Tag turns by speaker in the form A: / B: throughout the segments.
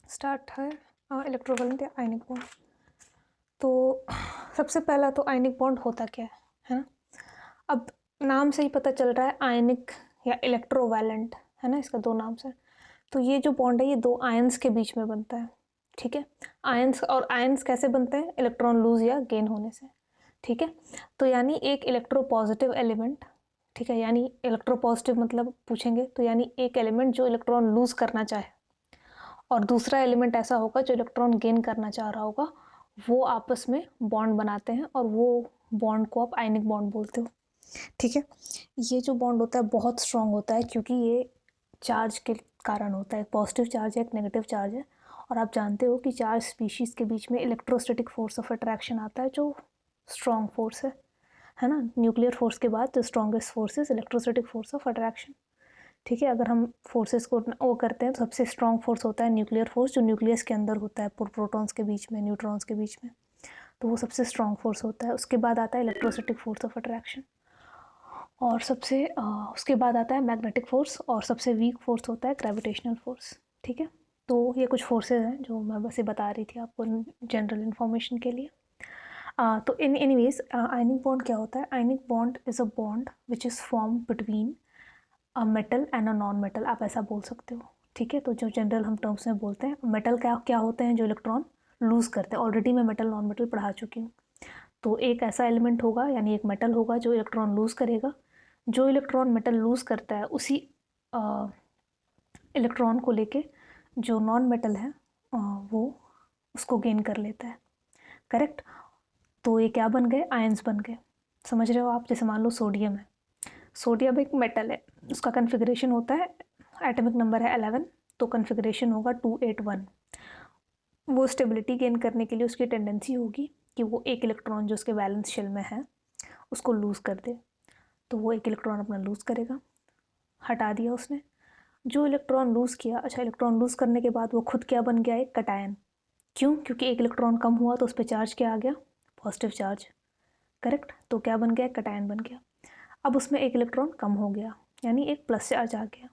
A: Start है electrovalent या ionic bond. तो सबसे पहला तो आयनिक बॉन्ड होता क्या है ना। अब नाम से ही पता चल रहा है आयनिक या इलेक्ट्रोवैलेंट, है ना, इसका दो नाम से। तो ये जो बॉन्ड है ये दो आयंस के बीच में बनता है, ठीक है। आयंस, और आयंस कैसे बनते हैं? इलेक्ट्रॉन लूज या गेन होने से, ठीक है। तो यानी एक इलेक्ट्रोपॉजिटिव एलिमेंट, ठीक है, यानी इलेक्ट्रोपॉजिटिव मतलब पूछेंगे तो यानी एक एलिमेंट जो इलेक्ट्रॉन लूज करना चाहे और दूसरा एलिमेंट ऐसा होगा जो इलेक्ट्रॉन गेन करना चाह रहा होगा, वो आपस में बॉन्ड बनाते हैं और वो बॉन्ड को आप आयनिक बॉन्ड बोलते हो, ठीक है। ये जो बॉन्ड होता है बहुत स्ट्रांग होता है क्योंकि ये चार्ज के कारण होता है। एक पॉजिटिव चार्ज है, एक नेगेटिव चार्ज है। और आप जानते हो कि चार्ज स्पीशीज़ के बीच में इलेक्ट्रोस्टैटिक फोर्स ऑफ अट्रैक्शन आता है जो स्ट्रॉन्ग फोर्स है ना। न्यूक्लियर फोर्स के बाद the strongest force is electrostatic force of attraction, ठीक है। अगर हम फोर्सेस को वो करते हैं तो सबसे स्ट्रॉन्ग फोर्स होता है न्यूक्लियर फोर्स, जो न्यूक्लियस के अंदर होता है, प्रोटॉन्स के बीच में, न्यूट्रॉन्स के बीच में, तो वो सबसे स्ट्रॉन्ग फोर्स होता है। उसके बाद आता है इलेक्ट्रोस्टैटिक फोर्स ऑफ अट्रैक्शन, और सबसे उसके बाद आता है मैग्नेटिक फोर्स, और सबसे वीक फोर्स होता है ग्रेविटेशनल फोर्स, ठीक है। तो ये कुछ फोर्सेज हैं जो मैं बस ये बता रही थी आपको जनरल इन्फॉर्मेशन के लिए। तो इन एनीवेज आयनिक बॉन्ड क्या होता है? Ionic bond is a bond which is form between a metal and a non metal, आप ऐसा बोल सकते हो, ठीक है। तो जो जनरल हम टर्म्स में बोलते हैं, मेटल क्या क्या होते हैं? जो इलेक्ट्रॉन लूज़ करते हैं। ऑलरेडी मैं मेटल नॉन मेटल पढ़ा चुकी हूँ। तो एक ऐसा एलिमेंट होगा, यानी एक मेटल होगा जो इलेक्ट्रॉन लूज़ करेगा। जो इलेक्ट्रॉन मेटल लूज़ करता है उसी इलेक्ट्रॉन को लेके जो नॉन मेटल है वो उसको गेन कर लेता है, करेक्ट। तो ये क्या बन गए? आयंस बन गए, समझ रहे हो आप। जैसे मान लो सोडियम है, सोडियम एक मेटल है, उसका कन्फिग्रेशन होता है, एटॉमिक नंबर है 11, तो कन्फिग्रेशन होगा 281। वो स्टेबिलिटी गेन करने के लिए उसकी टेंडेंसी होगी कि वो एक इलेक्ट्रॉन जो उसके वैलेंस शेल में है उसको लूज़ कर दे। तो वो एक इलेक्ट्रॉन अपना लूज़ करेगा, हटा दिया उसने। जो इलेक्ट्रॉन लूज़ किया, अच्छा, इलेक्ट्रॉन लूज़ करने के बाद वो खुद क्या बन गया? एक कटायन। क्यों? क्योंकि एक इलेक्ट्रॉन कम हुआ तो उस पर चार्ज क्या आ गया? Positive charge, correct. तो क्या बन गया? कटायन बन गया। अब उसमें एक इलेक्ट्रॉन कम हो गया, यानी एक प्लस चार्ज आ गया।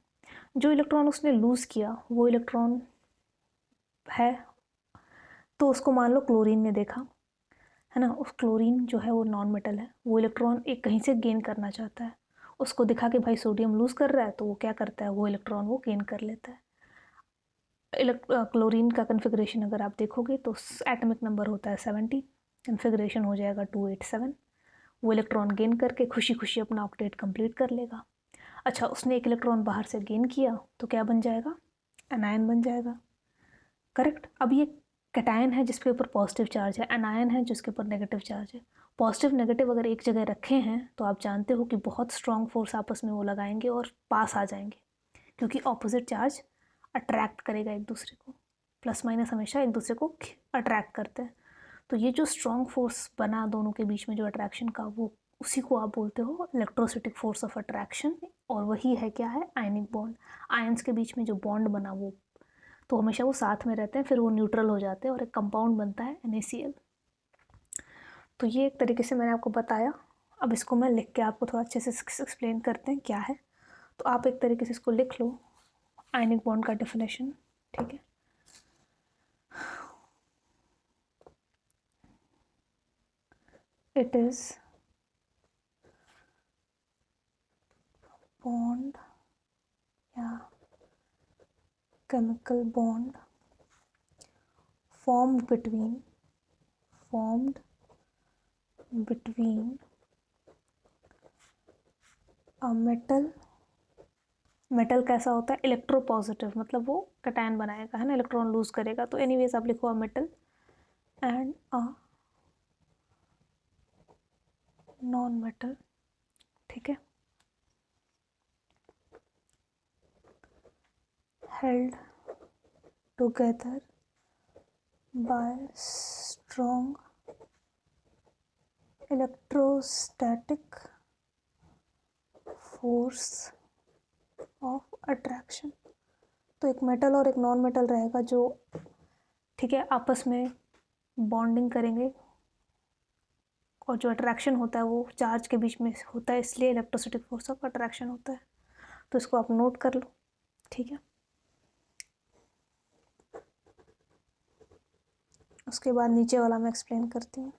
A: जो इलेक्ट्रॉन उसने लूज़ किया वो इलेक्ट्रॉन है, तो उसको मान लो क्लोरीन ने देखा, है ना। उस क्लोरीन जो है वो नॉन मेटल है, वो इलेक्ट्रॉन एक कहीं से गेन करना चाहता है। उसको दिखा कि भाई सोडियम लूज़ कर रहा है, तो वो क्या करता है? वो इलेक्ट्रॉन वो गेन कर लेता है। क्लोरीन का कन्फिग्रेशन अगर आप देखोगे तो एटॉमिक नंबर होता है 70, कन्फिग्रेशन हो जाएगा 287। वो इलेक्ट्रॉन गेन करके खुशी खुशी अपना ऑक्टेट कंप्लीट कर लेगा। अच्छा, उसने एक इलेक्ट्रॉन बाहर से गेन किया तो क्या बन जाएगा? एनायन बन जाएगा, करेक्ट। अब ये कैटायन है जिसके ऊपर पॉजिटिव चार्ज है, एनायन है जिसके ऊपर नेगेटिव चार्ज है। पॉजिटिव नेगेटिव अगर एक जगह रखे हैं तो आप जानते हो कि बहुत स्ट्रॉन्ग फोर्स आपस में वो लगाएंगे और पास आ जाएंगे, क्योंकि ऑपोजिट चार्ज अट्रैक्ट करेगा एक दूसरे को। प्लस माइनस हमेशा एक दूसरे को अट्रैक्ट करते हैं। तो ये जो स्ट्रॉन्ग फोर्स बना दोनों के बीच में जो अट्रैक्शन का, वो उसी को आप बोलते हो इलेक्ट्रोस्टैटिक फोर्स ऑफ अट्रैक्शन। और वही है क्या है? Ionic bond. आयंस के बीच में जो बॉन्ड बना वो, तो हमेशा वो साथ में रहते हैं, फिर वो न्यूट्रल हो जाते हैं और एक कंपाउंड बनता है NaCl। तो ये एक तरीके से मैंने आपको बताया। अब इसको मैं लिख के आपको थोड़ा अच्छे से एक्सप्लेन करते हैं क्या है। तो आप एक तरीके से इसको लिख लो, आयनिक बॉन्ड का डेफिनेशन, ठीक है। इट इज बॉन्ड या chemical bond formed between a metal कैसा होता है? इलेक्ट्रोपॉजिटिव, मतलब वो कटायन बनाएगा, है ना, इलेक्ट्रॉन लूज करेगा। तो एनीवेज आप लिखो अ metal and a non metal, ठीक है, held together by strong electrostatic force of attraction। तो एक मेटल और एक नॉन मेटल रहेगा जो, ठीक है, आपस में बॉन्डिंग करेंगे, और जो अट्रैक्शन होता है वो चार्ज के बीच में होता है, इसलिए इलेक्ट्रोस्टैटिक फोर्स ऑफ अट्रैक्शन होता है। तो इसको आप नोट कर लो, ठीक है। उसके बाद नीचे वाला मैं एक्सप्लेन करती हूँ।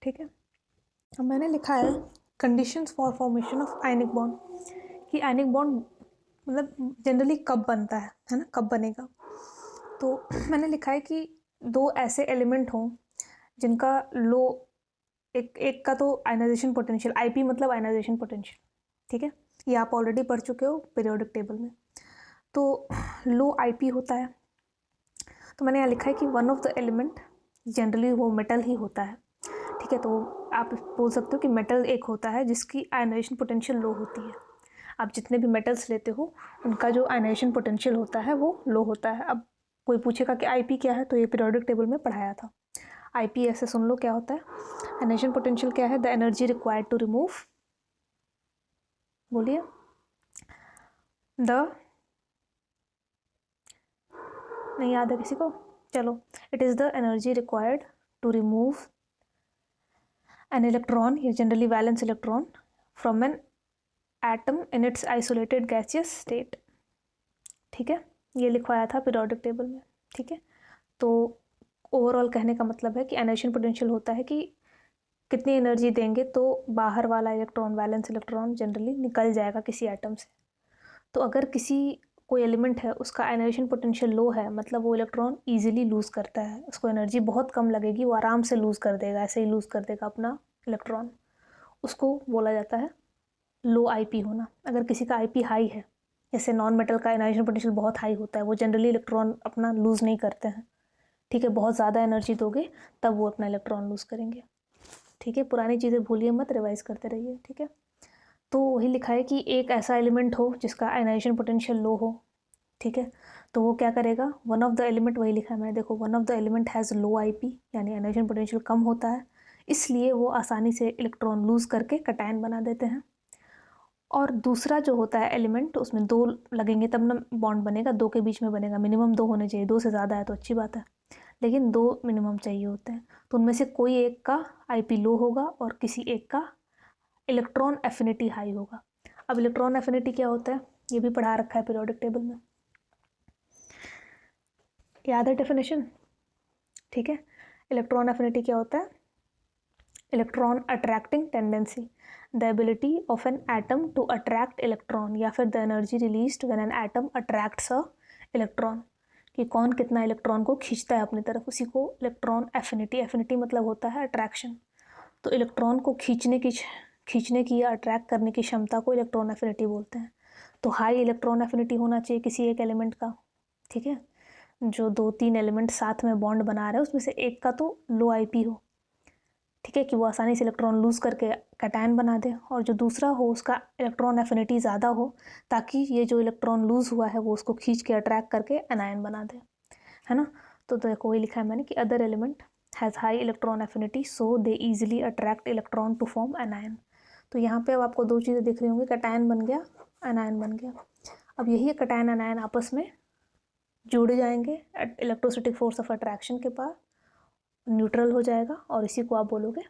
A: ठीक है, अब मैंने लिखा है conditions for formation of ionic bond, कि आयनिक बॉन्ड मतलब जनरली कब बनता है ना, कब बनेगा। तो मैंने लिखा है कि दो ऐसे एलिमेंट हों जिनका लो, एक का तो आयनाइजेशन पोटेंशियल, आईपी मतलब आयनाइजेशन पोटेंशियल, ठीक है, ये आप ऑलरेडी पढ़ चुके हो पीरियोडिक टेबल में। तो लो आईपी होता है, तो मैंने यहाँ लिखा है कि one of the element, generally वो मेटल ही होता है, ठीक है। तो आप बोल सकते हो कि मेटल एक होता है जिसकी आयनाइजेशन पोटेंशियल लो होती है। आप जितने भी मेटल्स लेते हो उनका जो आयनाइजेशन पोटेंशियल होता है वो लो होता है। अब कोई पूछेगा कि आईपी क्या है, तो ये पीरियोडिक टेबल में पढ़ाया था। आईपी ऐसे सुन लो क्या होता है। आयनाइजेशन पोटेंशियल क्या है? The energy required to remove, बोलिए, द, नहीं याद है किसी को? चलो, it is the energy required to remove an electron, या generally valence electron, from an atom in its isolated gaseous state, ठीक है। ये लिखवाया था पीरियोडिक टेबल में, ठीक है। तो ओवरऑल कहने का मतलब है कि आयनाइजेशन पोटेंशियल होता है कि कितनी एनर्जी देंगे तो बाहर वाला इलेक्ट्रॉन, वैलेंस इलेक्ट्रॉन, जनरली निकल जाएगा किसी एटम से। तो अगर किसी कोई एलिमेंट है उसका आयनाइजेशन पोटेंशियल लो है, मतलब वो इलेक्ट्रॉन ईजिली लूज़ करता है, उसको एनर्जी बहुत कम लगेगी, वो आराम से लूज़ कर देगा, ऐसे ही लूज़ कर देगा अपना इलेक्ट्रॉन, उसको बोला जाता है लो आईपी होना। अगर किसी का आईपी हाई है, जैसे नॉन मेटल का आयनाइजेशन पोटेंशियल बहुत हाई होता है, वो जनरली इलेक्ट्रॉन अपना लूज़ नहीं करते हैं, ठीक है। बहुत ज़्यादा एनर्जी दोगे तब वो अपना इलेक्ट्रॉन लूज़ करेंगे, ठीक है। पुरानी चीज़ें भूलिए मत, रिवाइज करते रहिए, ठीक है। तो वही लिखा है कि एक ऐसा एलिमेंट हो जिसका आयनाइजेशन पोटेंशियल लो हो, ठीक है। तो वो क्या करेगा, वन ऑफ द एलिमेंट, वही लिखा है मैंने, देखो, one of the element has low IP, यानी आयनाइजेशन पोटेंशियल कम होता है, इसलिए वो आसानी से इलेक्ट्रॉन लूज़ करके कटायन बना देते हैं। और दूसरा जो होता है एलिमेंट, उसमें दो लगेंगे तब ना बॉन्ड बनेगा, दो के बीच में बनेगा, मिनिमम दो होने चाहिए, दो से ज़्यादा है तो अच्छी बात है, लेकिन दो मिनिमम चाहिए होते हैं। तो उनमें से कोई एक का आईपी लो होगा और किसी एक का इलेक्ट्रॉन एफिनिटी हाई होगा। अब इलेक्ट्रॉन एफिनिटी क्या होता है, ये भी पढ़ा रखा है पीरियोडिक टेबल में, याद है डेफिनेशन, ठीक है। इलेक्ट्रॉन एफिनिटी क्या होता है? Electron attracting tendency, the ability of an atom to attract electron, या फिर the energy released when an atom attracts a electron, कि कौन कितना इलेक्ट्रॉन को खींचता है अपनी तरफ, उसी को इलेक्ट्रॉन एफिनिटी, एफिनिटी मतलब होता है अट्रैक्शन। तो इलेक्ट्रॉन को खींचने की या अट्रैक्ट करने की क्षमता को इलेक्ट्रॉन एफिनिटी बोलते हैं। तो हाई इलेक्ट्रॉन एफिनिटी होना चाहिए किसी एक एलिमेंट का, ठीक है। जो 2-3 एलिमेंट साथ में बॉन्ड बना रहे हैं उसमें से एक का तो लो आईपी हो, ठीक है, कि वो आसानी से इलेक्ट्रॉन लूज़ करके कैटायन बना दे, और जो दूसरा हो उसका इलेक्ट्रॉन एफिनिटी ज़्यादा हो ताकि ये जो इलेक्ट्रॉन लूज़ हुआ है वो उसको खींच के अट्रैक्ट करके एनायन बना दे, है ना। तो देखो वही लिखा है मैंने कि other element has high electron affinity so they easily attract electron to form anion. तो यहाँ पे अब आपको दो चीज़ें दिख रही होंगी, कैटायन बन गया, एनायन बन गया। अब यही कैटायन एनायन आपस में जुड़ जाएंगे इलेक्ट्रोस्टैटिक फोर्स ऑफ अट्रैक्शन के पास, न्यूट्रल हो जाएगा और इसी को आप बोलोगे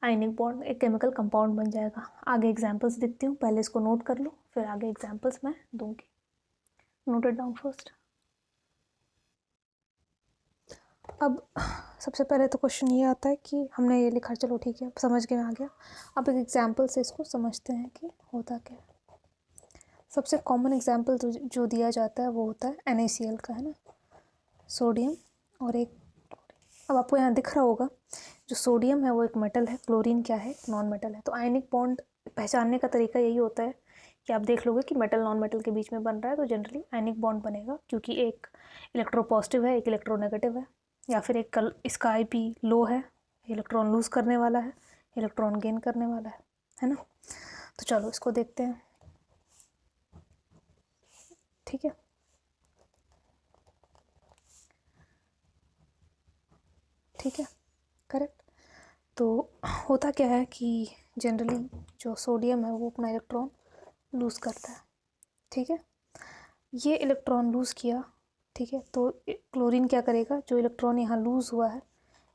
A: आयनिक बॉन्ड, एक केमिकल कंपाउंड बन जाएगा। आगे एग्जांपल्स दिखती हूँ, पहले इसको नोट कर लो फिर आगे एग्जांपल्स मैं दूंगी। Note it down first. अब सबसे पहले तो क्वेश्चन ये आता है कि हमने ये लिखा, चलो ठीक है समझ के आ गया। अब एक एग्जांपल से इसको समझते हैं कि होता क्या है। सबसे कॉमन एग्जांपल जो दिया जाता है वो होता है NaCl का, है ना, सोडियम और एक, अब आपको यहाँ दिख रहा होगा जो सोडियम है वो एक मेटल है, क्लोरीन क्या है, नॉन मेटल है। तो आयनिक बॉन्ड पहचानने का तरीका यही होता है कि आप देख लोगे कि मेटल नॉन मेटल के बीच में बन रहा है तो जनरली आयनिक बॉन्ड बनेगा, क्योंकि एक इलेक्ट्रोपॉजिटिव है एक इलेक्ट्रोनेगेटिव है, या फिर एक इसका आईपी लो है, इलेक्ट्रॉन लूज़ करने वाला है, इलेक्ट्रॉन गेन करने वाला है ना। तो चलो इसको देखते हैं, ठीक है। ठीक है, करेक्ट। तो होता क्या है कि जनरली जो सोडियम है वो अपना इलेक्ट्रॉन लूज़ करता है, ठीक है। ये इलेक्ट्रॉन लूज़ किया, ठीक है, तो क्लोरीन क्या करेगा, जो इलेक्ट्रॉन यहाँ लूज़ हुआ है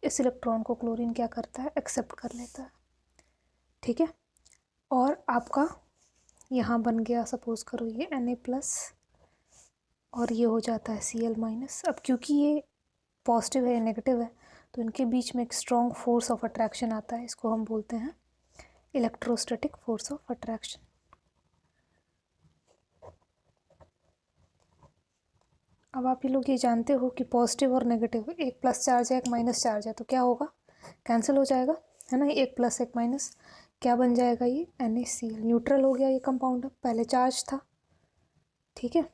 A: इस इलेक्ट्रॉन को क्लोरीन क्या करता है, एक्सेप्ट कर लेता है, ठीक है। और आपका यहाँ बन गया, सपोज करो ये Na+ और ये हो जाता है Cl-। अब क्योंकि ये पॉजिटिव है या नेगेटिव है तो इनके बीच में एक स्ट्रॉन्ग फोर्स ऑफ अट्रैक्शन आता है, इसको हम बोलते हैं इलेक्ट्रोस्टैटिक फोर्स ऑफ अट्रैक्शन। अब आप ये लोग ये जानते हो कि पॉजिटिव और नेगेटिव, एक प्लस चार्ज है एक माइनस चार्ज है, तो क्या होगा, कैंसिल हो जाएगा, है ना। एक प्लस एक माइनस क्या बन जाएगा, ये NaCl, न्यूट्रल हो गया ये कंपाउंड, पहले चार्ज था, ठीक है,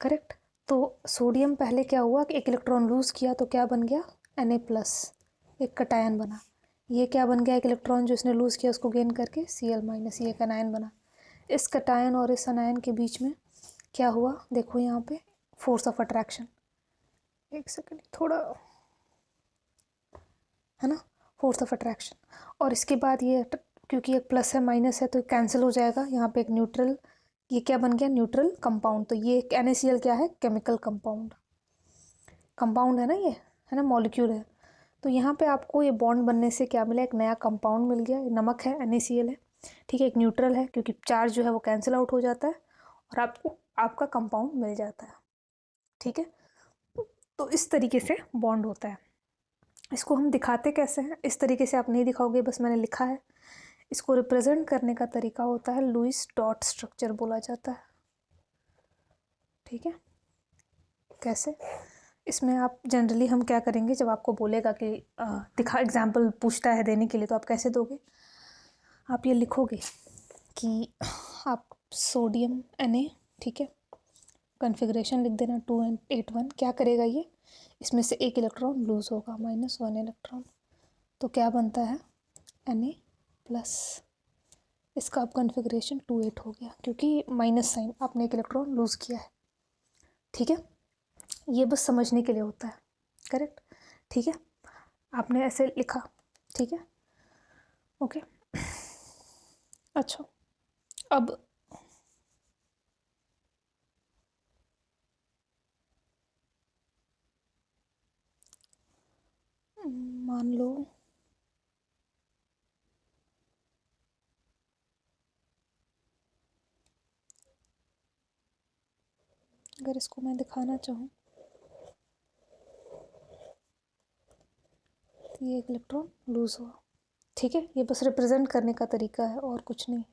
A: करेक्ट। तो सोडियम पहले क्या हुआ कि एक इलेक्ट्रॉन लूज़ किया तो क्या बन गया, Na+, एक कटायन बना। ये क्या बन गया, एक इलेक्ट्रॉन जो इसने लूज़ किया उसको गेन करके Cl-, ये एक अनायन बना। इस कटायन और इस अनायन के बीच में क्या हुआ, देखो यहाँ पे फोर्स ऑफ अट्रैक्शन, एक सेकेंड थोड़ा, है ना, फोर्स ऑफ अट्रैक्शन। और इसके बाद ये क्योंकि एक प्लस है माइनस है तो कैंसिल हो जाएगा, यहाँ पे एक न्यूट्रल, ये क्या बन गया, न्यूट्रल कंपाउंड। तो ये NaCl क्या है, केमिकल कंपाउंड, कंपाउंड है ना ये, है ना, मॉलिक्यूल है। तो यहाँ पे आपको ये बॉन्ड बनने से क्या मिला, एक नया कंपाउंड मिल गया, नमक है NaCl है, ठीक है, एक न्यूट्रल है क्योंकि चार्ज जो है वो कैंसिल आउट हो जाता है और आपको आपका कंपाउंड मिल जाता है, ठीक है। तो इस तरीके से बॉन्ड होता है। इसको हम दिखाते कैसे हैं, इस तरीके से आप नहीं दिखाओगे, बस मैंने लिखा है। इसको रिप्रेजेंट करने का तरीका होता है लुईस डॉट स्ट्रक्चर बोला जाता है, ठीक है। कैसे, इसमें आप जनरली हम क्या करेंगे, जब आपको बोलेगा कि दिखा, एग्जाम्पल पूछता है देने के लिए, तो आप कैसे दोगे, आप ये लिखोगे कि आप सोडियम Na, ठीक है, कॉन्फ़िगरेशन लिख देना 281, क्या करेगा ये, इसमें से एक इलेक्ट्रॉन लूज़ होगा, -1 इलेक्ट्रॉन, तो क्या बनता है Na+, इसका अब कॉन्फ़िगरेशन 28 हो गया क्योंकि माइनस साइन, आपने एक इलेक्ट्रॉन लूज़ किया है, ठीक है। ये बस समझने के लिए होता है, करेक्ट, ठीक है, आपने ऐसे लिखा, ठीक है, ओके। अच्छा, अब मान लो अगर इसको मैं दिखाना चाहूँ तो ये एक इलेक्ट्रॉन लूज़ हुआ, ठीक है, ये बस रिप्रेजेंट करने का तरीका है और कुछ नहीं,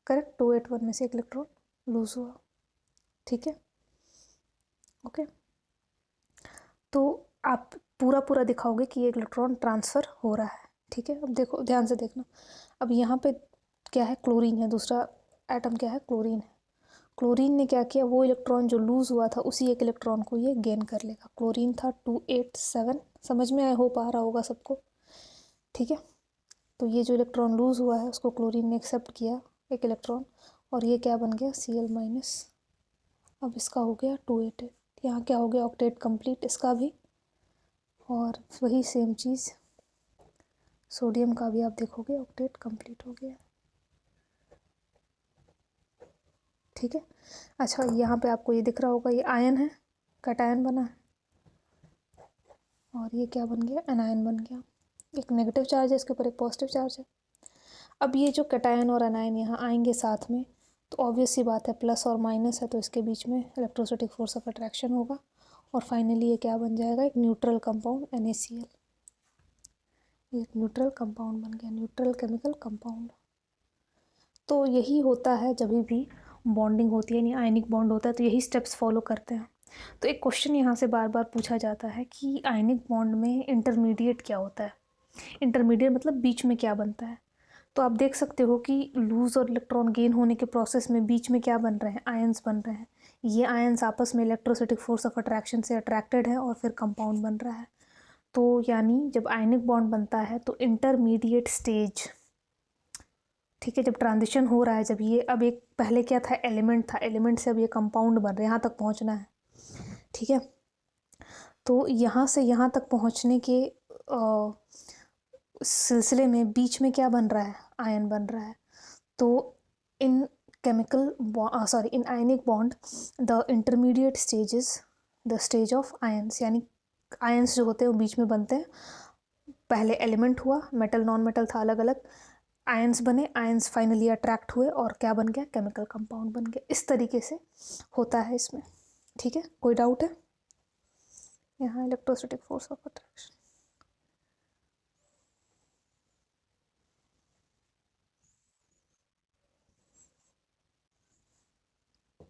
A: करेक्ट। 281 में से एक इलेक्ट्रॉन लूज़ हुआ, ठीक है, ओके। तो आप पूरा पूरा दिखाओगे कि ये इलेक्ट्रॉन ट्रांसफ़र हो रहा है, ठीक है। अब देखो ध्यान से देखना, अब यहाँ पे क्या है, क्लोरीन है, दूसरा एटम क्या है, क्लोरीन है। क्लोरीन ने क्या किया, वो इलेक्ट्रॉन जो लूज़ हुआ था उसी एक इलेक्ट्रॉन को ये गेन कर लेगा। क्लोरीन था 287, समझ में हो पा रहा होगा सबको, ठीक है। तो ये जो इलेक्ट्रॉन लूज़ हुआ है उसको क्लोरीन ने एक्सेप्ट किया एक इलेक्ट्रॉन, और ये क्या बन गया, Cl-। अब इसका हो गया 288, यहाँ क्या हो गया, ऑक्टेट कंप्लीट इसका भी। और वही सेम चीज़ सोडियम का भी आप देखोगे, ऑक्टेट कंप्लीट हो गया, ठीक है। अच्छा, यहाँ पे आपको ये दिख रहा होगा, ये आयन है, कैटायन बना है, और ये क्या बन गया, एनायन बन गया। एक नेगेटिव चार्ज है इसके ऊपर, एक पॉजिटिव चार्ज है। अब ये जो कैटायन और एनायन यहाँ आएंगे साथ में, तो ऑब्वियस सी बात है, प्लस और माइनस है तो इसके बीच में इलेक्ट्रोस्टैटिक फोर्स ऑफ अट्रैक्शन होगा, और फाइनली ये क्या बन जाएगा, एक न्यूट्रल कंपाउंड NaCl। एक न्यूट्रल कंपाउंड बन गया, न्यूट्रल केमिकल कंपाउंड। तो यही होता है जब भी बॉन्डिंग होती है, यानी आयनिक बॉन्ड होता है, तो यही स्टेप्स फॉलो करते हैं। तो एक क्वेश्चन यहाँ से बार बार पूछा जाता है कि आयनिक बॉन्ड में इंटरमीडिएट क्या होता है। इंटरमीडिएट मतलब बीच में क्या बनता है। तो आप देख सकते हो कि लूज़ और इलेक्ट्रॉन गेन होने के प्रोसेस में बीच में क्या बन रहे हैं, आयंस बन रहे हैं। ये आयंस आपस में इलेक्ट्रोस्टैटिक फोर्स ऑफ अट्रैक्शन से अट्रैक्टेड है और फिर कंपाउंड बन रहा है। तो यानी जब आयनिक बॉन्ड बनता है तो इंटरमीडिएट स्टेज, ठीक है, जब ट्रांजिशन हो रहा है, जब ये अब एक पहले क्या था, एलिमेंट था, एलिमेंट से अब ये कंपाउंड बन रहा है, यहाँ तक पहुँचना है, ठीक है। तो यहाँ से यहाँ तक पहुँचने के सिलसिले में बीच में क्या बन रहा है, आयन बन रहा है। तो इन इन ionic bond the intermediate stages the stage of ions, यानी आयंस जो होते हैं वो बीच में बनते हैं। पहले एलिमेंट हुआ, मेटल नॉन मेटल था अलग अलग, आयंस बने, आयंस फाइनली अट्रैक्ट हुए और क्या बन गया, केमिकल कंपाउंड बन गया। इस तरीके से होता है इसमें, ठीक है। कोई डाउट है यहाँ, इलेक्ट्रोस्टैटिक फोर्स ऑफ अट्रैक्शन,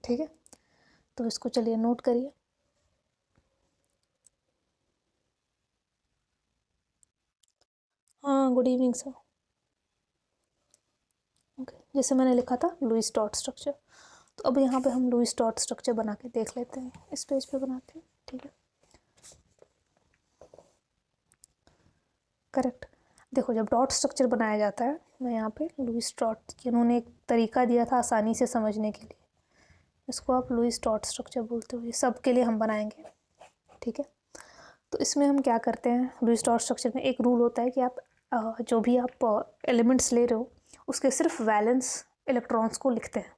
A: ठीक है। तो इसको चलिए नोट करिए। हाँ, गुड इवनिंग सर। ओके, जैसे मैंने लिखा था लुईस डॉट स्ट्रक्चर, तो अब यहाँ पे हम लुईस डॉट स्ट्रक्चर बना के देख लेते हैं। इस पेज पे बनाते हैं, ठीक है, करेक्ट। देखो, जब डॉट स्ट्रक्चर बनाया जाता है, मैं यहाँ पे लुईस डॉट, इन्होंने एक तरीका दिया था आसानी से समझने के लिए, इसको आप लुईस डॉट स्ट्रक्चर बोलते हो। ये सब के लिए हम बनाएंगे, ठीक है। तो इसमें हम क्या करते हैं, लुईस डॉट स्ट्रक्चर में एक रूल होता है कि आप जो भी आप एलिमेंट्स ले रहे हो उसके सिर्फ वैलेंस इलेक्ट्रॉन्स को लिखते हैं।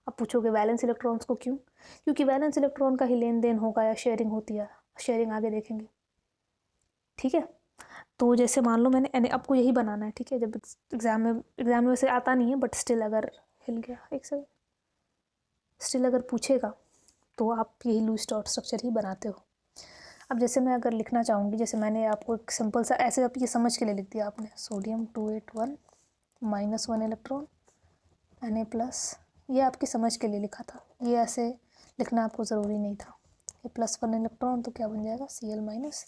A: अब पूछोगे वैलेंस इलेक्ट्रॉन्स को क्यों, क्योंकि वैलेंस इलेक्ट्रॉन का ही लेन देन होगा या शेयरिंग होती है, शेयरिंग आगे देखेंगे, ठीक है। तो जैसे मान लो मैंने आपको यही बनाना है, ठीक है। जब एग्ज़ाम में वैसे आता नहीं है, बट स्टिल अगर हिल गया एक सेकंड, स्टिल अगर पूछेगा तो आप यही लुईस डॉट स्ट्रक्चर ही बनाते हो। अब जैसे मैं अगर लिखना चाहूँगी, जैसे मैंने आपको एक सिंपल सा ऐसे आप ये समझ के लिए लिख दिया आपने, सोडियम 281 -1 इलेक्ट्रॉन Na+, ये आपकी समझ के लिए लिखा था, ये ऐसे लिखना आपको ज़रूरी नहीं था। ये +1 इलेक्ट्रॉन तो क्या बन जाएगा, Cl-,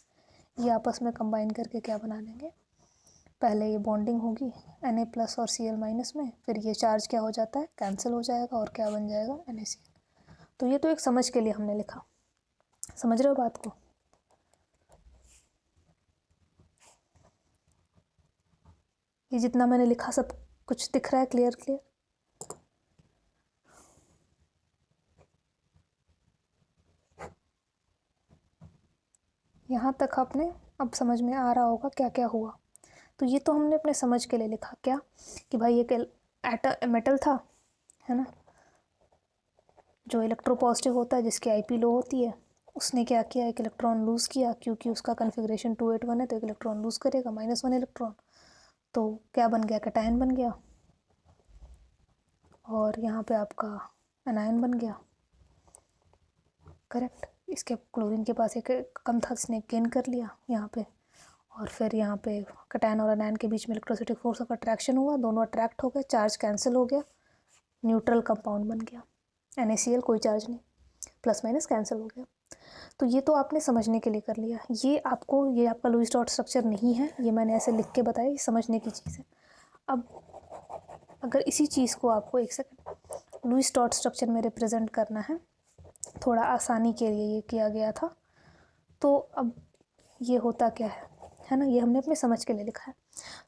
A: ये आपस में कंबाइन करके क्या बना लेंगे, पहले ये बॉन्डिंग होगी Na+ और Cl- में, फिर ये चार्ज क्या हो जाता है, कैंसिल हो जाएगा और क्या बन जाएगा, NaCl। तो ये तो एक समझ के लिए हमने लिखा, समझ रहे हो बात को। ये जितना मैंने लिखा सब कुछ दिख रहा है, क्लियर क्लियर। यहाँ तक आपने अब समझ में आ रहा होगा क्या क्या हुआ। तो ये तो हमने अपने समझ के लिए लिखा क्या, कि भाई एक मेटल था, है ना, जो इलेक्ट्रोपॉजिटिव होता है, जिसकी IP लो होती है, उसने क्या किया, एक इलेक्ट्रॉन लूज़ किया, क्योंकि उसका कन्फिग्रेशन 281 है तो एक इलेक्ट्रॉन लूज़ करेगा, -1 इलेक्ट्रॉन, तो क्या बन गया, कैटायन बन गया, और यहाँ पे आपका एनायन बन गया, करेक्ट। इसके क्लोरीन के पास एक कम था, इसने गेन कर लिया यहाँ पे, और फिर यहाँ पे कैटायन और एनायन के बीच में इलेक्ट्रोस्टैटिक फोर्स ऑफ अट्रैक्शन हुआ, दोनों अट्रैक्ट हो गए, चार्ज कैंसिल हो गया, न्यूट्रल कंपाउंड बन गया, NaCl, कोई चार्ज नहीं, प्लस माइनस कैंसिल हो गया। तो ये तो आपने समझने के लिए कर लिया। ये आपका लुईस डॉट स्ट्रक्चर नहीं है, ये मैंने ऐसे लिख के बताया, ये समझने की चीज़ है। अब अगर इसी चीज़ को आपको एक सेकंड, लुईस डॉट स्ट्रक्चर में रिप्रेजेंट करना है, थोड़ा आसानी के लिए ये किया गया था। तो अब ये होता क्या है ना, ये हमने अपने समझ के लिए लिखा है।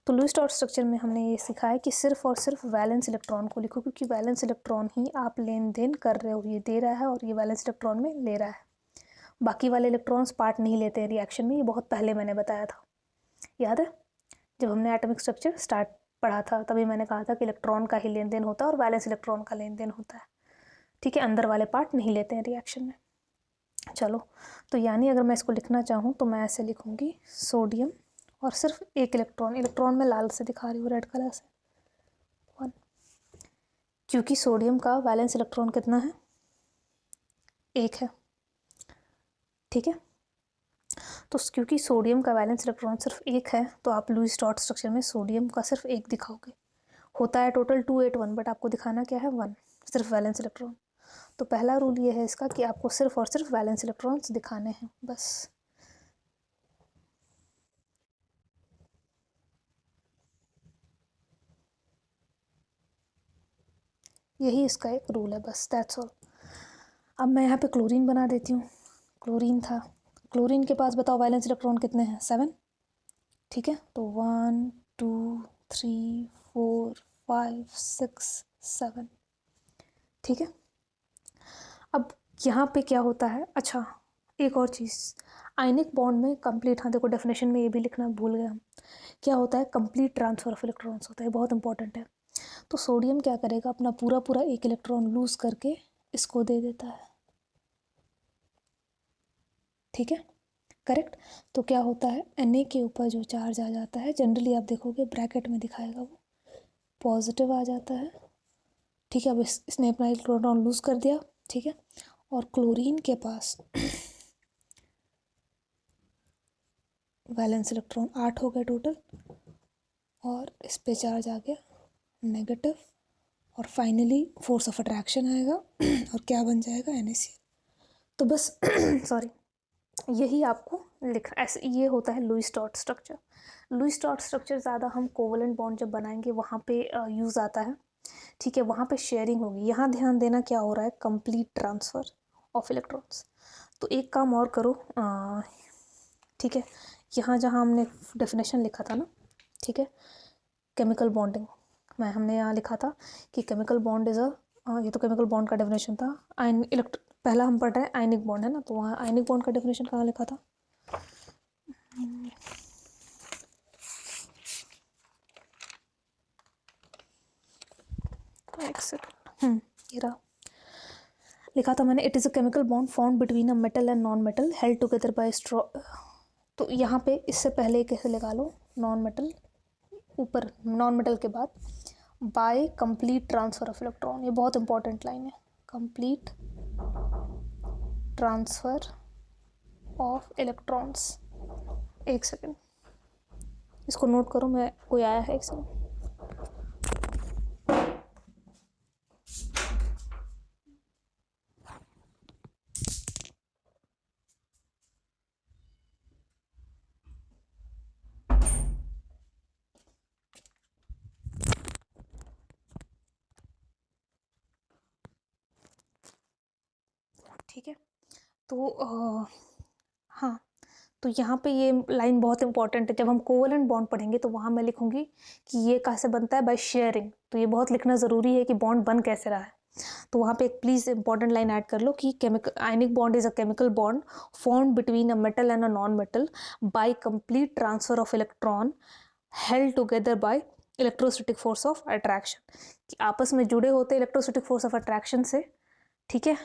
A: तो लुईस डॉट स्ट्रक्चर में हमने ये सीखा है कि सिर्फ और सिर्फ वैलेंस इलेक्ट्रॉन को लिखो, क्योंकि वैलेंस इलेक्ट्रॉन ही आप लेन देन कर रहे हो, ये दे रहा है और ये वैलेंस इलेक्ट्रॉन में ले रहा है। बाकी वाले इलेक्ट्रॉन्स पार्ट नहीं लेते हैं रिएक्शन में, ये बहुत पहले मैंने बताया था, याद है जब हमने एटॉमिक स्ट्रक्चर स्टार्ट पढ़ा था, तभी मैंने कहा था कि इलेक्ट्रॉन का ही लेन देन होता है और वैलेंस इलेक्ट्रॉन का लेन देन होता है, ठीक है, अंदर वाले पार्ट नहीं लेते हैं रिएक्शन में। चलो, तो यानी अगर मैं इसको लिखना चाहूँ तो मैं ऐसे लिखूँगी सोडियम और सिर्फ एक इलेक्ट्रॉन, इलेक्ट्रॉन में लाल से दिखा रही हूँ, रेड कलर से, 1, क्योंकि सोडियम का वैलेंस इलेक्ट्रॉन कितना है, 1 है, ठीक है। तो क्योंकि सोडियम का वैलेंस इलेक्ट्रॉन सिर्फ 1 है, तो आप लुईस डॉट स्ट्रक्चर में सोडियम का सिर्फ 1 दिखाओगे। होता है टोटल 281, बट आपको दिखाना क्या है, 1, सिर्फ वैलेंस इलेक्ट्रॉन। तो पहला रूल ये है इसका कि आपको सिर्फ और सिर्फ वैलेंस इलेक्ट्रॉन्स दिखाने हैं, बस। यही इसका एक रूल है, बस, दैट्स ऑल। अब मैं यहाँ पे क्लोरीन बना देती हूँ। क्लोरीन था, क्लोरीन के पास बताओ वैलेंस इलेक्ट्रॉन कितने हैं, 7, ठीक है। तो 1 2 3 4 5 6 7, ठीक है। अब यहाँ पे क्या होता है, अच्छा एक और चीज़, आयनिक बॉन्ड में कंप्लीट, हाँ देखो डेफिनेशन में ये भी लिखना भूल गए हम, क्या होता है, कंप्लीट ट्रांसफर ऑफ इलेक्ट्रॉन्स होता है, बहुत इंपॉर्टेंट है। तो सोडियम क्या करेगा, अपना पूरा पूरा 1 इलेक्ट्रॉन लूज़ करके इसको दे देता है, ठीक है, करेक्ट। तो क्या होता है, Na के ऊपर जो चार्ज आ जाता है, जनरली आप देखोगे ब्रैकेट में दिखाएगा वो पॉजिटिव आ जाता है, ठीक है। अब इसने अपना इलेक्ट्रॉन लूज़ कर दिया, ठीक है। और क्लोरीन के पास वैलेंस इलेक्ट्रॉन 8 हो गए टोटल, और इस पे चार्ज आ गया नेगेटिव, और फाइनली फोर्स ऑफ अट्रैक्शन आएगा और क्या बन जाएगा, NaCl। तो बस सॉरी, यही आपको लिख, ऐसे ये होता है Lewis dot structure. Lewis dot structure ज़्यादा हम कोवलेंट बॉन्ड जब बनाएंगे वहाँ पे यूज़ आता है, ठीक है, वहाँ पे शेयरिंग होगी। यहाँ ध्यान देना क्या हो रहा है, कंप्लीट ट्रांसफ़र ऑफ इलेक्ट्रॉन्स। तो एक काम और करो, ठीक है, यहाँ जहाँ हमने डेफिनेशन लिखा था ना, ठीक है, केमिकल बॉन्डिंग, हमने यहाँ लिखा था कि केमिकल बॉन्ड इज़ अ, ये तो केमिकल बॉन्ड का डेफिनेशन था, पहला हम पढ़ रहे हैं आयनिक बॉन्ड है ना, तो वहाँ आयनिक बॉन्ड का डेफिनेशन कहाँ लिखा था, एक सेकंड, ये रहा, लिखा था मैंने, it is a chemical bond formed between a metal and non metal held together by straw. तो यहाँ पे इससे पहले कैसे लगा लो, नॉन मेटल, ऊपर नॉन मेटल के बाद by complete transfer of electron, ये बहुत इंपॉर्टेंट लाइन है, कंप्लीट ट्रांसफ़र ऑफ इलेक्ट्रॉन्स। एक सेकेंड, इसको नोट करो, मैं कोई आया है, एक सेकेंड। ठीक है, तो हाँ, तो यहाँ पे ये लाइन बहुत इंपॉर्टेंट है, जब हम कोवलेंट बॉन्ड पढ़ेंगे तो वहाँ मैं लिखूँगी कि ये कैसे बनता है, बाय शेयरिंग। तो ये बहुत लिखना ज़रूरी है कि बॉन्ड बन कैसे रहा है। तो वहाँ पे एक प्लीज़ इंपॉर्टेंट लाइन ऐड कर लो कि chemical ionic bond is a chemical bond formed between a metal and a non metal by complete transfer of electron held together by electrostatic force of attraction, कि आपस में जुड़े होते electrostatic force of attraction से, ठीक है।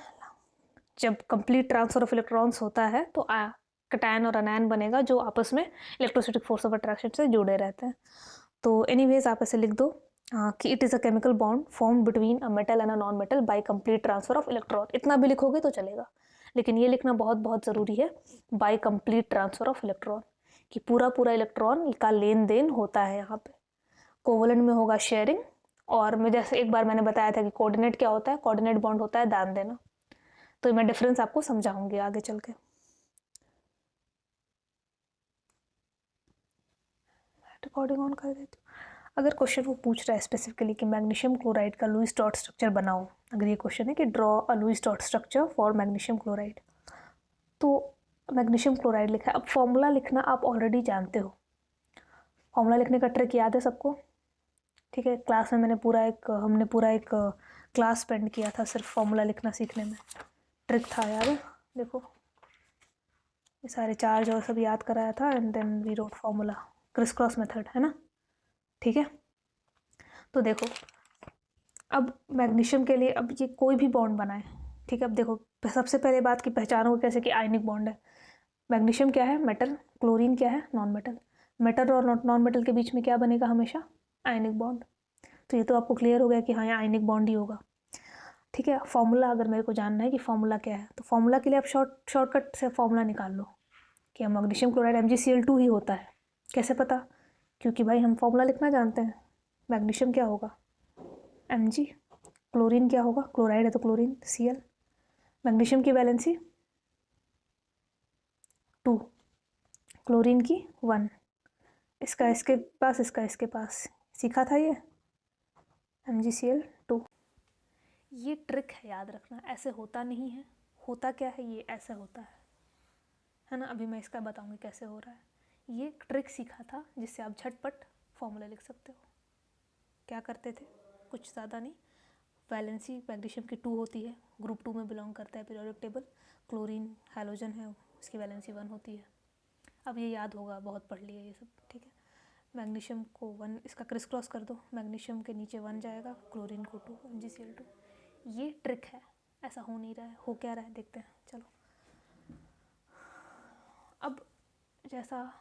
A: जब complete transfer of electrons होता है तो कटायन और अनायन बनेगा जो आपस में इलेक्ट्रोस्टैटिक फोर्स ऑफ अट्रैक्शन से जुड़े रहते हैं। तो एनीवेज आप ऐसे लिख दो कि it is a chemical bond form between a metal and a non metal by complete transfer of electron. इतना भी लिखोगे तो चलेगा, लेकिन ये लिखना बहुत बहुत ज़रूरी है, by complete transfer of electron, कि पूरा पूरा इलेक्ट्रॉन का लेन देन होता है। यहाँ पे कोवलेंट में होगा शेयरिंग, और मैं जैसे एक बार मैंने बताया था कि कोऑर्डिनेट क्या होता है, कोऑर्डिनेट बॉन्ड होता है दान देना। तो मैं डिफरेंस आपको समझाऊंगी आगे चल के। रिकॉर्डिंग ऑन कर देती हूँ। अगर क्वेश्चन वो पूछ रहा है स्पेसिफिकली कि मैग्नीशियम क्लोराइड का लुईस डॉट स्ट्रक्चर बनाओ, अगर ये क्वेश्चन है कि draw a Lewis dot structure for magnesium chloride, तो मैग्नीशियम क्लोराइड लिखा है। अब फॉर्मूला लिखना आप ऑलरेडी जानते हो, फॉर्मूला लिखने का ट्रिक याद है सबको, ठीक है। क्लास में हमने पूरा एक क्लास स्पेंड किया था सिर्फ फॉर्मूला लिखना सीखने में, ट्रिक था याद है। देखो ये सारे चार्ज और सब याद कराया था, and then we wrote formula, criss cross method, है ना, ठीक है। तो देखो अब मैग्नीशियम के लिए, अब ये कोई भी बॉन्ड बनाए, ठीक है। अब देखो सबसे पहले बात की पहचानो कैसे कि आयनिक बॉन्ड है। मैग्नीशियम क्या है? मेटल। क्लोरीन क्या है? Non metal. मेटल और नॉन मेटल के बीच में क्या बनेगा हमेशा? Ionic bond. तो ये तो आपको क्लियर हो गया कि हाँ ये आयनिक बॉन्ड ही होगा, ठीक है। फॉर्मूला अगर मेरे को जानना है कि फॉर्मूला क्या है, तो फॉर्मूला के लिए आप शॉर्टकट से फॉर्मूला निकाल लो कि मैग्नीशियम क्लोराइड MgCl2 ही होता है। कैसे पता? क्योंकि भाई हम फॉर्मूला लिखना जानते हैं। मैग्नीशियम क्या होगा? Mg। क्लोरीन क्या होगा? क्लोराइड है तो क्लोरीन Cl। मैग्नीशियम की वैलेंसी 2, क्लोरीन की 1, इसका इसके पास, इसका इसके पास, सीखा था ये MgCl2। ये ट्रिक है, याद रखना, ऐसे होता नहीं है। होता क्या है? ये ऐसे होता है ना। अभी मैं इसका बताऊंगी कैसे हो रहा है। ये ट्रिक सीखा था जिससे आप झटपट फॉर्मूला लिख सकते हो। क्या करते थे? कुछ ज़्यादा नहीं, वैलेंसी मैग्नीशियम की 2 होती है, ग्रुप 2 में बिलोंग करता है पीरियोडिक टेबल। क्लोरीन हैलोजन है, उसकी वैलेंसी 1 होती है। अब ये याद होगा, बहुत पढ़ लिया ये सब, ठीक है। मैग्नीशियम को 1, इसका क्रिस क्रॉस कर दो, मैग्नीशियम के नीचे 1 जाएगा, क्लोरीन को 2, MgCl2। ये ट्रिक है, ऐसा हो नहीं रहा है। हो क्या रहा है देखते हैं, चलो। अब जैसा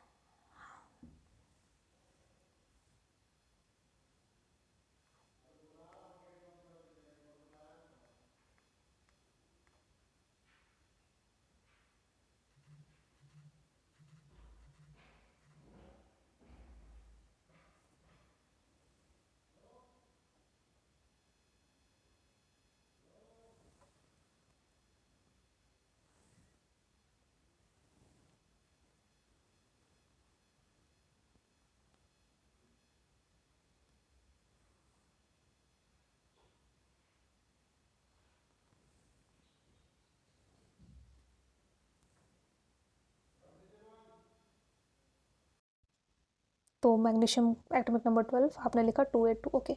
A: तो मैग्नीशियम एटॉमिक नंबर 12 आपने लिखा 282, ओके।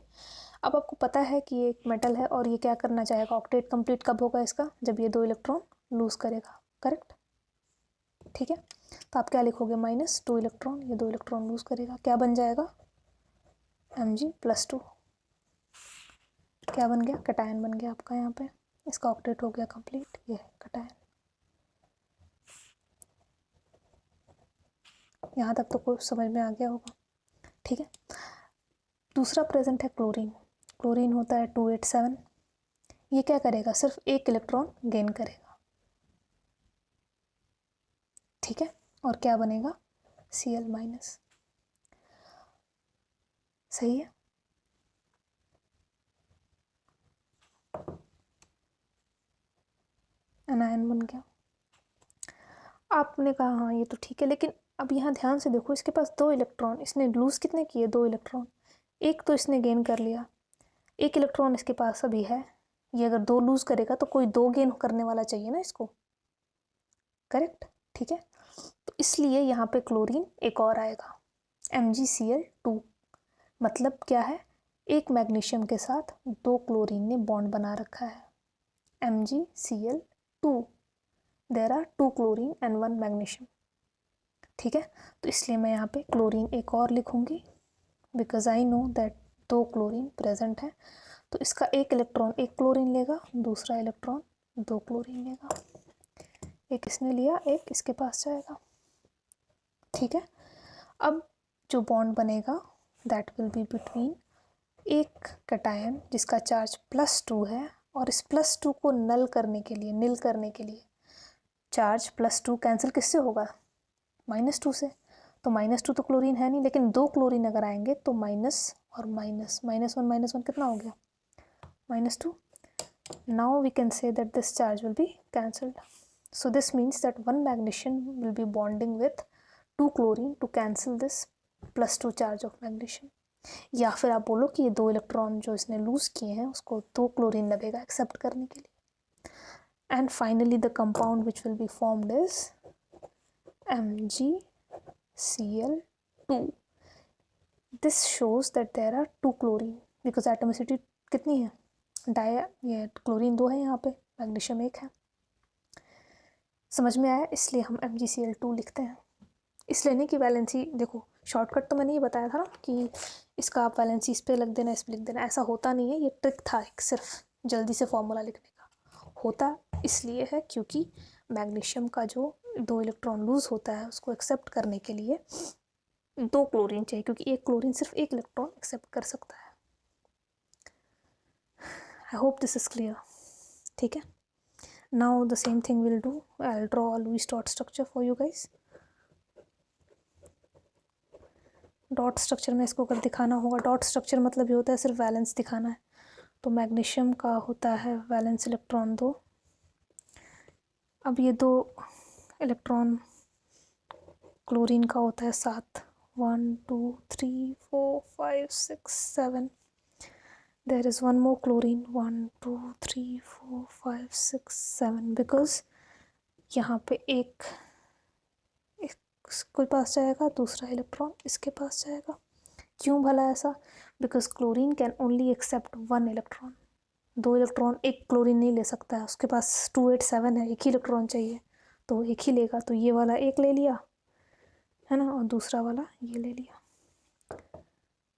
A: अब आपको पता है कि ये एक मेटल है और ये क्या करना चाहेगा? ऑक्टेट कंप्लीट कब होगा इसका? जब ये 2 इलेक्ट्रॉन लूज़ करेगा, करेक्ट, ठीक है। तो आप क्या लिखोगे? -2 इलेक्ट्रॉन, ये 2 इलेक्ट्रॉन लूज़ करेगा, क्या बन जाएगा? Mg+2। क्या बन गया? कैटायन बन गया आपका। यहाँ पे इसका ऑक्टेट हो गया कंप्लीट, ये है कैटायन। यहाँ तक तो कुछ समझ में आ गया होगा, ठीक है। दूसरा प्रेजेंट है क्लोरीन। क्लोरीन होता है 287। ये क्या करेगा? सिर्फ 1 इलेक्ट्रॉन गेन करेगा, ठीक है। और क्या बनेगा? Cl-। सही है। एनायन बन गया। आपने कहा हाँ ये तो ठीक है, लेकिन अब यहाँ ध्यान से देखो, इसके पास 2 इलेक्ट्रॉन, इसने लूज़ कितने किए? 2 इलेक्ट्रॉन। एक तो इसने गेन कर लिया, 1 इलेक्ट्रॉन इसके पास अभी है। ये अगर 2 लूज़ करेगा तो कोई 2 गेन करने वाला चाहिए ना इसको, करेक्ट, ठीक है। तो इसलिए यहाँ पे क्लोरीन एक और आएगा, MgCl2। मतलब क्या है? एक मैग्नीशियम के साथ 2 क्लोरीन ने बॉन्ड बना रखा है, MgCl2। There are 2 chlorine and 1 magnesium, ठीक है। तो इसलिए मैं यहाँ पे क्लोरीन एक और लिखूँगी, because I know that 2 chlorine present है। तो इसका 1 इलेक्ट्रॉन 1 क्लोरीन लेगा, दूसरा इलेक्ट्रॉन 2 क्लोरीन लेगा। एक इसने लिया, एक इसके पास जाएगा, ठीक है। अब जो बॉन्ड बनेगा दैट विल बी बिटवीन एक कैटायन जिसका चार्ज +2 है, और इस +2 को निल करने के लिए चार्ज +2 कैंसिल किससे होगा? -2 से। तो -2 तो क्लोरीन है नहीं, लेकिन 2 क्लोरीन अगर आएंगे तो माइनस और माइनस, -1 कितना हो गया? -2। Now we can say that this charge will be cancelled. So this means that one magnesium will be bonding with 2 chlorine to cancel this +2 charge of magnesium. या फिर आप बोलो कि ये 2 इलेक्ट्रॉन जो इसने लूज किए हैं उसको 2 क्लोरीन लगेगा एक्सेप्ट करने के लिए। And finally the compound which will be formed is MgCl2। This shows that there are 2 chlorine because atomicity कितनी है, ये क्लोरीन 2 है, यहाँ पे मैग्नीशियम 1 है। समझ में आया? इसलिए हम MgCl2 लिखते हैं। इसलिए नहीं कि वैलेंसी, देखो शॉर्टकट तो मैंने ये बताया था ना कि इसका आप वैलेंसी इस पर लिख देना, इस पर लिख देना, ऐसा होता नहीं है। ये ट्रिक था एक, सिर्फ जल्दी से फॉर्मूला लिखने का। होता इसलिए है क्योंकि मैग्नीशियम का जो 2 इलेक्ट्रॉन लूज होता है उसको एक्सेप्ट करने के लिए 2 क्लोरीन चाहिए, क्योंकि एक क्लोरीन सिर्फ 1 इलेक्ट्रॉन एक्सेप्ट कर सकता है। I hope this is clear. ठीक है, now the same thing will do, I will draw Lewis dot structure for you guys. Dot structure में इसको अगर दिखाना होगा, डॉट स्ट्रक्चर मतलब ये होता है सिर्फ वैलेंस दिखाना है। तो मैग्नीशियम का होता है वैलेंस इलेक्ट्रॉन 2। अब ये 2 इलेक्ट्रॉन क्लोरीन का होता है 7, 1 2 3 4 5 6 7। There is 1 more chlorine, 1 2 3 4 5 6 7, because यहाँ पे एक इसके पास जाएगा, दूसरा इलेक्ट्रॉन इसके पास जाएगा। क्यों भला ऐसा? Because chlorine can only accept 1 electron. 2 electron एक क्लोरीन नहीं ले सकता है, उसके पास 287 है, एक ही इलेक्ट्रॉन चाहिए, तो एक ही लेगा। तो ये वाला एक ले लिया है ना, और दूसरा वाला ये ले लिया।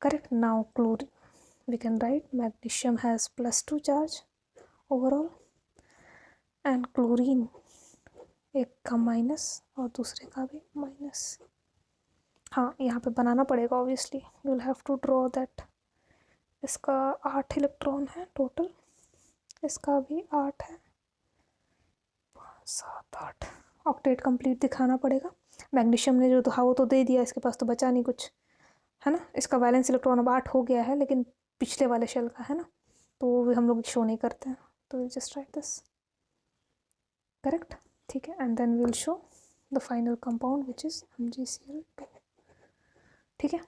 A: Correct. Now chlorine we can write magnesium has +2 charge overall and chlorine एक का माइनस और दूसरे का भी माइनस। हाँ, यहाँ पे बनाना पड़ेगा obviously, you will have to draw that. इसका 8 इलेक्ट्रॉन है टोटल, इसका भी 8 है, 7 8 ऑक्टेट कंप्लीट दिखाना पड़ेगा। मैग्नीशियम ने जो तो हाँ वो तो दे दिया, इसके पास तो बचा नहीं कुछ, है ना। इसका वैलेंस इलेक्ट्रॉन अब 8 हो गया है, लेकिन पिछले वाले शेल का है ना, तो वो हम लोग शो नहीं करते हैं, तो जस्ट राइट दिस। करेक्ट, ठीक है। And then will show the final compound which is MgCl2। ठीक है,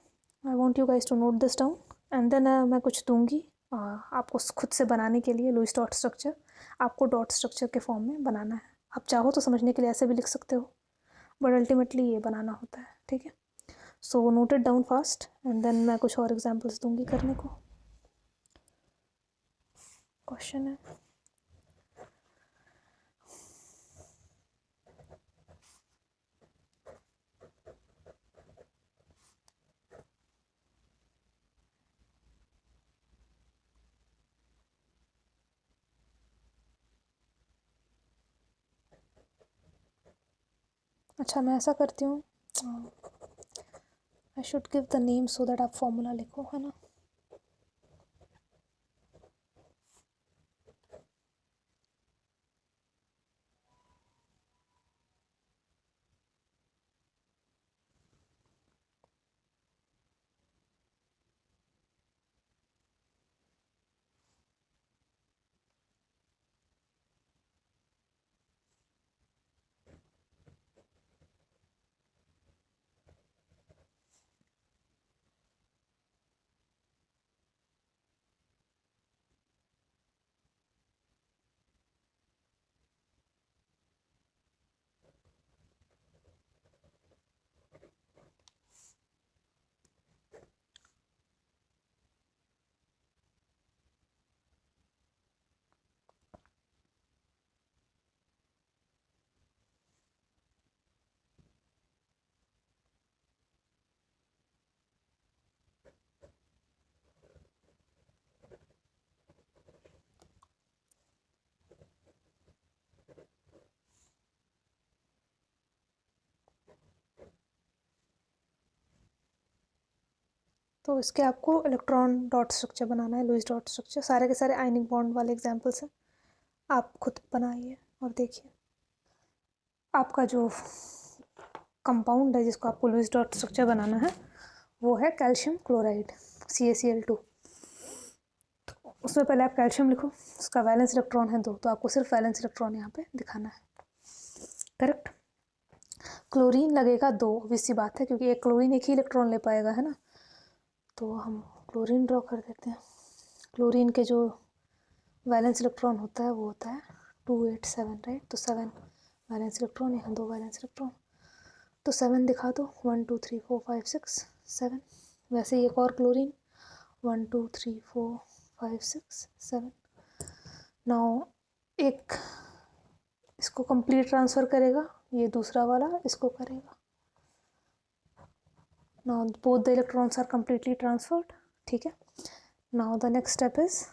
A: I want you guys to note this down and then मैं कुछ दूंगी आपको खुद से बनाने के लिए। लुईस डॉट स्ट्रक्चर आपको डॉट स्ट्रक्चर के फॉर्म में बनाना है। आप चाहो तो समझने के लिए ऐसे भी लिख सकते हो, बट अल्टीमेटली ये बनाना होता है। ठीक है, so note it down fast and then मैं कुछ और एग्जाम्पल्स दूंगी करने को। क्वेश्चन है, अच्छा मैं ऐसा करती हूँ, I should give the name so that आप फॉर्मूला लिखो, है ना। तो इसके आपको इलेक्ट्रॉन डॉट स्ट्रक्चर बनाना है, लुईस डॉट स्ट्रक्चर। सारे के सारे आयनिक बॉन्ड वाले एग्जाम्पल्स हैं, आप खुद बनाइए और देखिए। आपका जो कंपाउंड है जिसको आपको लुईस डॉट स्ट्रक्चर बनाना है वो है कैल्शियम क्लोराइड CaCl2। तो उसमें पहले आप कैल्शियम लिखो, उसका वैलेंस इलेक्ट्रॉन है 2, तो आपको सिर्फ वैलेंस इलेक्ट्रॉन यहाँ पे दिखाना है। करेक्ट। क्लोरीन लगेगा 2, ऑब्वियस सी बात है, क्योंकि एक क्लोरीन एक ही इलेक्ट्रॉन ले पाएगा, है ना। तो हम क्लोरीन ड्रॉ कर देते हैं। क्लोरीन के जो वैलेंस इलेक्ट्रॉन होता है वो होता है 287, राइट। तो 7 वैलेंस इलेक्ट्रॉन, यहाँ 2 वैलेंस इलेक्ट्रॉन, तो 7 दिखा दो, 1 2 3 4 5 6 7। वैसे ही एक और क्लोरीन, 1 2 3 4 5 6 7। नाउ एक इसको कंप्लीट ट्रांसफ़र करेगा, ये दूसरा वाला इसको करेगा। Now both the electrons are completely transferred, ठीक है। Now the next step is